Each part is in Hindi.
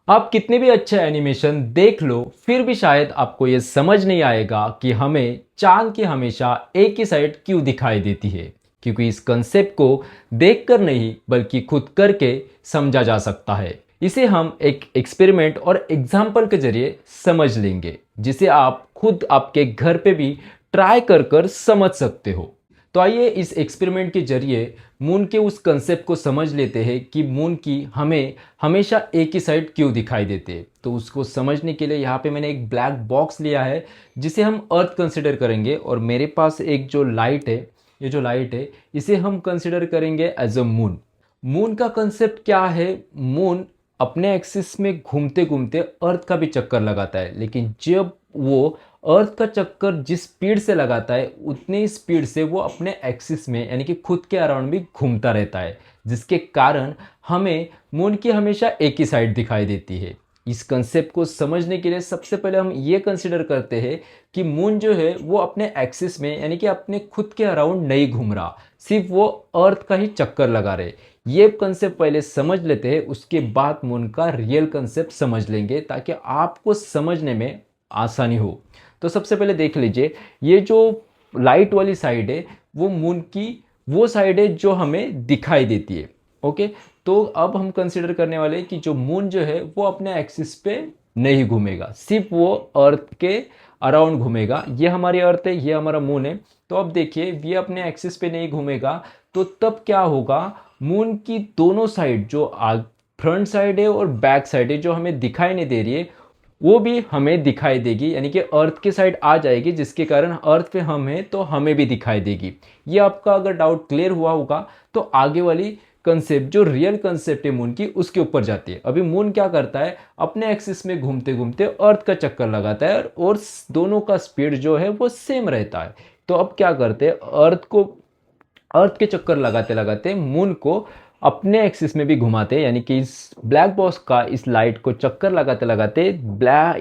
आप कितने भी अच्छा एनिमेशन देख लो फिर भी शायद आपको ये समझ नहीं आएगा कि हमें चांद की हमेशा एक ही साइड क्यों दिखाई देती है। क्योंकि इस कंसेप्ट को देखकर नहीं बल्कि खुद करके समझा जा सकता है। इसे हम एक एक्सपेरिमेंट और एग्जाम्पल के जरिए समझ लेंगे, जिसे आप खुद आपके घर पे भी ट्राई कर कर समझ सकते हो। तो आइए इस एक्सपेरिमेंट के जरिए मून के उस कंसेप्ट को समझ लेते हैं कि मून की हमें हमेशा एक ही साइड क्यों दिखाई देते हैं। तो उसको समझने के लिए यहाँ पे मैंने एक ब्लैक बॉक्स लिया है जिसे हम अर्थ कंसिडर करेंगे, और मेरे पास एक जो लाइट है, ये जो लाइट है इसे हम कंसिडर करेंगे एज अ मून। मून का कंसेप्ट क्या है? मून अपने एक्सिस में घूमते घूमते अर्थ का भी चक्कर लगाता है, लेकिन जब वो अर्थ का चक्कर जिस स्पीड से लगाता है उतनी स्पीड से वो अपने एक्सिस में यानी कि खुद के अराउंड भी घूमता रहता है, जिसके कारण हमें मून की हमेशा एक ही साइड दिखाई देती है। इस कंसेप्ट को समझने के लिए सबसे पहले हम ये कंसिडर करते हैं कि मून जो है वो अपने एक्सिस में यानी कि अपने खुद के अराउंड नहीं घूम रहा, सिर्फ वो अर्थ का ही चक्कर लगा रहे। ये कंसेप्ट पहले समझ लेते हैं, उसके बाद मून का रियल कंसेप्ट समझ लेंगे ताकि आपको समझने में आसानी हो। तो सबसे पहले देख लीजिए, ये जो लाइट वाली साइड है वो मून की वो साइड है जो हमें दिखाई देती है। ओके, तो अब हम कंसिडर करने वाले हैं कि जो मून जो है वो अपने एक्सिस पे नहीं घूमेगा, सिर्फ वो अर्थ के अराउंड घूमेगा। ये हमारी अर्थ है, ये हमारा मून है। तो अब देखिए, ये अपने एक्सिस पे नहीं घूमेगा, तो तब क्या होगा? मून की दोनों साइड जो फ्रंट साइड है और बैक साइड है जो हमें दिखाई नहीं दे रही है, वो भी हमें दिखाई देगी, यानी कि अर्थ की साइड आ जाएगी, जिसके कारण अर्थ पे हम हैं तो हमें भी दिखाई देगी। ये आपका अगर डाउट क्लियर हुआ होगा तो आगे वाली कंसेप्ट जो रियल कंसेप्ट है मून की उसके ऊपर जाती है। अभी मून क्या करता है? अपने एक्सिस में घूमते घूमते अर्थ का चक्कर लगाता है और दोनों का स्पीड जो है वो सेम रहता है। तो अब क्या करते हैं? अर्थ के चक्कर लगाते लगाते मून को अपने एक्सिस में भी घुमाते हैं, यानी कि इस ब्लैक बॉक्स का इस लाइट को चक्कर लगाते लगाते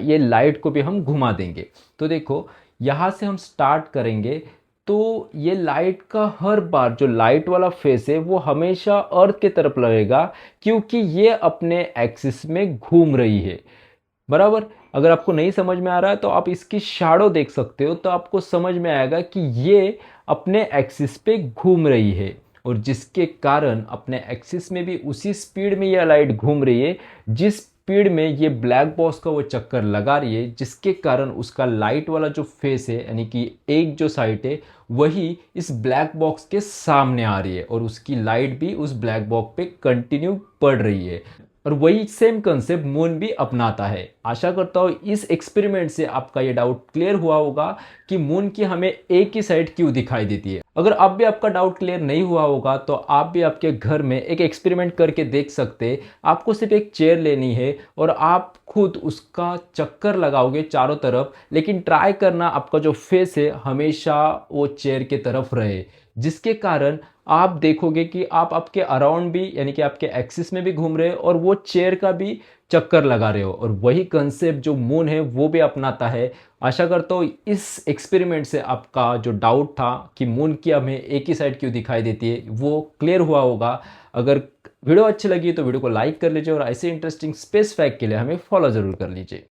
ये लाइट को भी हम घुमा देंगे। तो देखो, यहाँ से हम स्टार्ट करेंगे तो ये लाइट का हर बार जो लाइट वाला फेस है वो हमेशा अर्थ की तरफ लगेगा, क्योंकि ये अपने एक्सिस में घूम रही है। बराबर। अगर आपको नहीं समझ में आ रहा है तो आप इसकी शैडो देख सकते हो, तो आपको समझ में आएगा कि ये अपने एक्सिस पे घूम रही है, और जिसके कारण अपने एक्सिस में भी उसी स्पीड में यह लाइट घूम रही है जिस स्पीड में ये ब्लैक बॉक्स का वो चक्कर लगा रही है, जिसके कारण उसका लाइट वाला जो फेस है यानी कि एक जो साइड है वही इस ब्लैक बॉक्स के सामने आ रही है, और उसकी लाइट भी उस ब्लैक बॉक्स पे कंटिन्यू पड़ रही है। और वही सेम कंसेप्ट मून भी अपनाता है। आशा करता हूँ इस एक्सपेरिमेंट से आपका ये डाउट क्लियर हुआ होगा कि मून की हमें एक ही साइड क्यों दिखाई देती है। अगर अब भी आपका डाउट क्लियर नहीं हुआ होगा तो आप भी आपके घर में एक एक्सपेरिमेंट करके देख सकते हैं। आपको सिर्फ एक चेयर लेनी है और आप खुद उसका चक्कर लगाओगे चारों तरफ, लेकिन ट्राई करना आपका जो फेस है हमेशा वो चेयर के तरफ रहे, जिसके कारण आप देखोगे कि आप आपके अराउंड भी यानी कि आपके एक्सिस में भी घूम रहे हो और वो चेयर का भी चक्कर लगा रहे हो, और वही कंसेप्ट जो मून है वो भी अपनाता है। आशा करता हूँ इस एक्सपेरिमेंट से आपका जो डाउट था कि मून की हमें एक ही साइड क्यों दिखाई देती है वो क्लियर हुआ होगा। अगर वीडियो अच्छी लगी तो वीडियो को लाइक कर लीजिए, और ऐसे इंटरेस्टिंग स्पेस फैक्ट के लिए हमें फॉलो ज़रूर कर लीजिए।